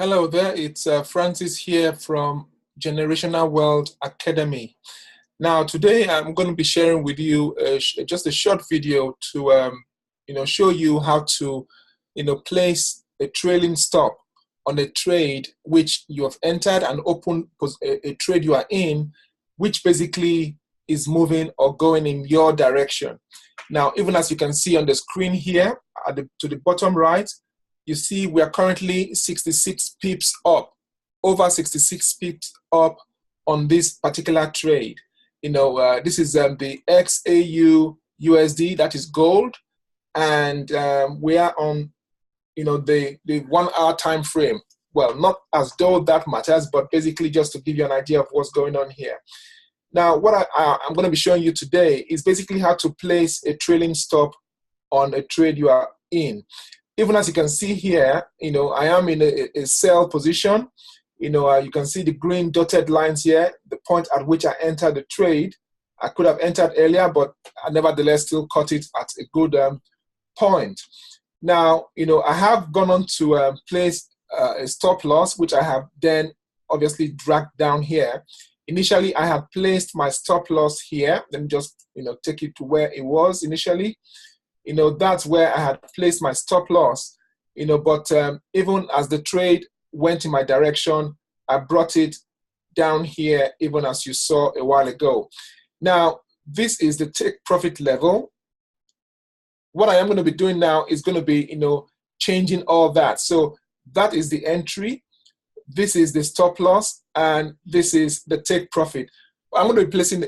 Hello there, it's Francis here from Generational Wealth Academy. Now, today I'm going to be sharing with you just a short video to, show you how to, place a trailing stop on a trade which you have entered and open a trade you are in, which basically is moving or going in your direction. Now, even as you can see on the screen here, to the bottom right, you see we are currently 66 pips up, over 66 pips up on this particular trade. This is the XAU USD, that is gold, and we are on, the 1 hour time frame. Well, not as though that matters, but basically just to give you an idea of what's going on here. Now, what I'm going to be showing you today is basically how to place a trailing stop on a trade you are in. Even as you can see here, I am in a sell position. You can see the green dotted lines here, the point at which I entered the trade. I could have entered earlier, but I nevertheless still caught it at a good point. Now, I have gone on to place a stop loss, which I have then obviously dragged down here. Initially, I had placed my stop loss here. Let me just, take it to where it was initially. That's where I had placed my stop loss, but even as the trade went in my direction, I brought it down here, even as you saw a while ago. Now, this is the take profit level. What I am going to be doing now is going to be, changing all that. So that is the entry, this is the stop loss, and this is the take profit. I'm going to be placing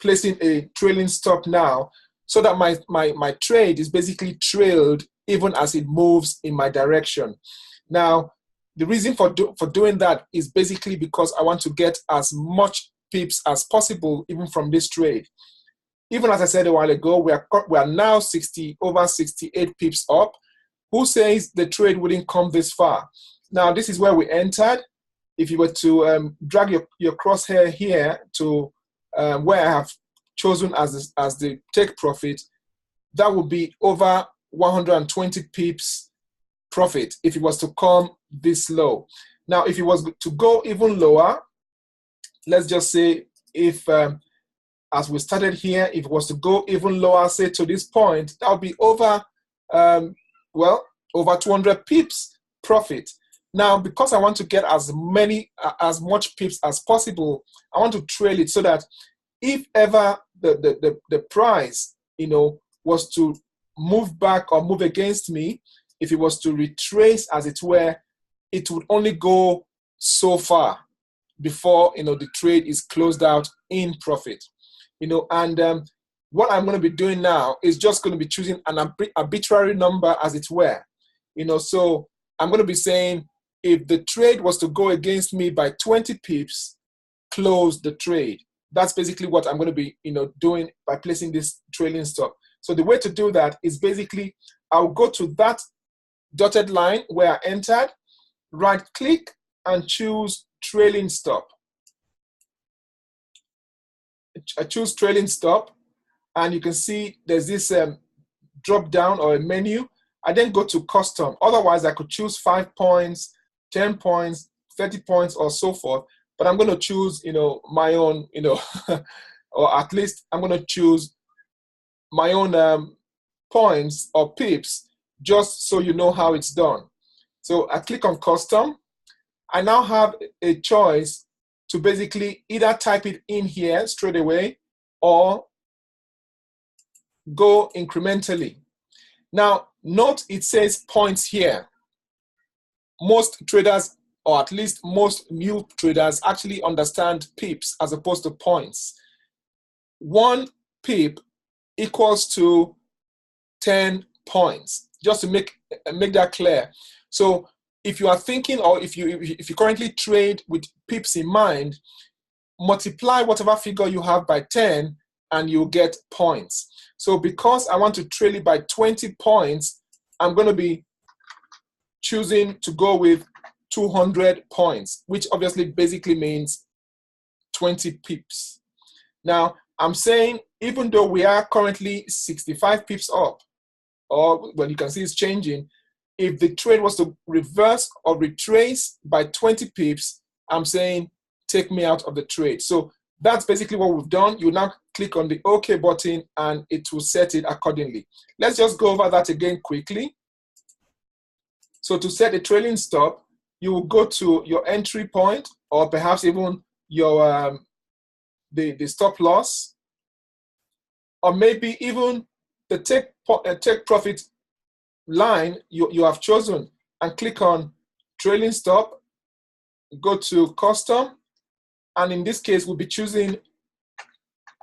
placing a trailing stop now, so that my trade is basically trailed even as it moves in my direction. Now, the reason for doing that is basically because I want to get as much pips as possible even from this trade. Even as I said a while ago, we are now over 68 pips up. Who says the trade wouldn't come this far? Now, this is where we entered. If you were to drag your crosshair here to where I have chosen as the take profit, that would be over 120 pips profit if it was to come this low. Now, if it was to go even lower, let's just say if, as we started here, if it was to go even lower, say to this point, that would be over, over 200 pips profit. Now, because I want to get as much pips as possible, I want to trail it so that if ever the price, was to move back or move against me, if it was to retrace, as it were, it would only go so far before, the trade is closed out in profit. And what I'm going to be doing now is just going to be choosing an arbitrary number, as it were. So I'm going to be saying, if the trade was to go against me by 20 pips, close the trade. That's basically what I'm going to be, doing by placing this trailing stop. So the way to do that is basically, I'll go to that dotted line where I entered, right click and choose trailing stop. I choose trailing stop, and you can see there's this drop down or a menu. I then go to custom. Otherwise, I could choose 5 points, 10 points, 30 points, or so forth. But I'm going to choose, my own, or at least I'm going to choose my own points or pips, just so you know how it's done. So I click on custom. I now have a choice to basically either type it in here straight away or go incrementally. Now, note it says points here. Most traders, or at least most new traders, actually understand pips as opposed to points. 1 pip equals to 10 points, just to make that clear. So if you are thinking, or if you currently trade with pips in mind, multiply whatever figure you have by 10 and you'll get points. So because I want to trail it by 20 points, I'm going to be choosing to go with 200 points, which obviously basically means 20 pips. Now, I'm saying, even though we are currently 65 pips up, or well, you can see it's changing, if the trade was to reverse or retrace by 20 pips, I'm saying take me out of the trade. So that's basically what we've done. You now click on the OK button and it will set it accordingly. Let's just go over that again quickly. So to set a trailing stop, you will go to your entry point, or perhaps even your the stop loss, or maybe even the take profit line you have chosen, and click on trailing stop, go to custom, and in this case we'll be choosing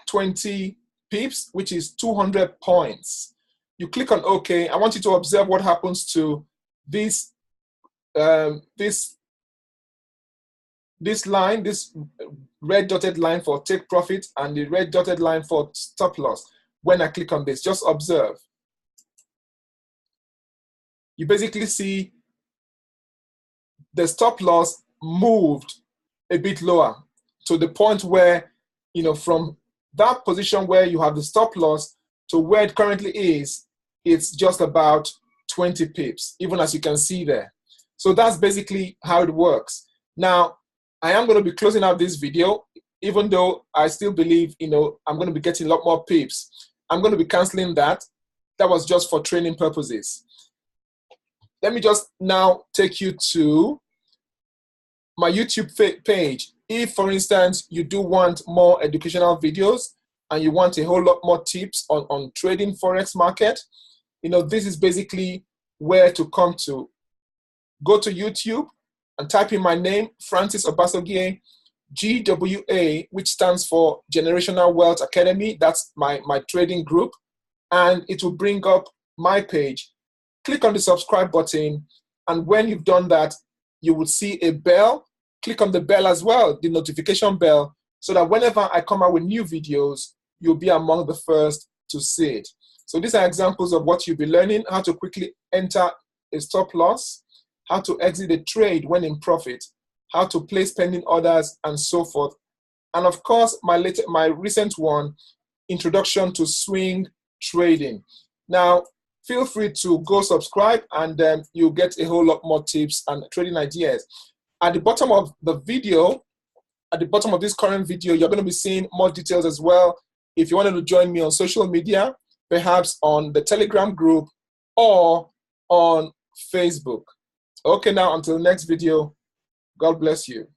20 pips, which is 200 points. You click on OK. I want you to observe what happens to this this line, this red dotted line for take profit and the red dotted line for stop loss. When I click on this, just observe. You basically see the stop loss moved a bit lower to the point where, you know, from that position where you have the stop loss to where it currently is, it's just about 20 pips, even as you can see there. So that's basically how it works. Now, I am going to be closing out this video, even though I still believe, you know, I'm going to be getting a lot more pips. I'm going to be canceling that. That was just for training purposes. Let me just now take you to my YouTube page. If, for instance, you do want more educational videos and you want a whole lot more tips on trading Forex market, you know, this is basically where to come to. Go to YouTube and type in my name, Francis Obasogie, GWA, which stands for Generational Wealth Academy. That's my trading group. And it will bring up my page. Click on the subscribe button. And when you've done that, you will see a bell. Click on the bell as well, the notification bell, so that whenever I come out with new videos, you'll be among the first to see it. So these are examples of what you'll be learning: how to quickly enter a stop loss, how to exit a trade when in profit, how to place pending orders, and so forth. And of course, my recent one, Introduction to Swing Trading. Now, feel free to go subscribe, and you'll get a whole lot more tips and trading ideas. At the bottom of the video, at the bottom of this current video, you're going to be seeing more details as well. If you wanted to join me on social media, perhaps on the Telegram group or on Facebook. Okay, now until next video, God bless you.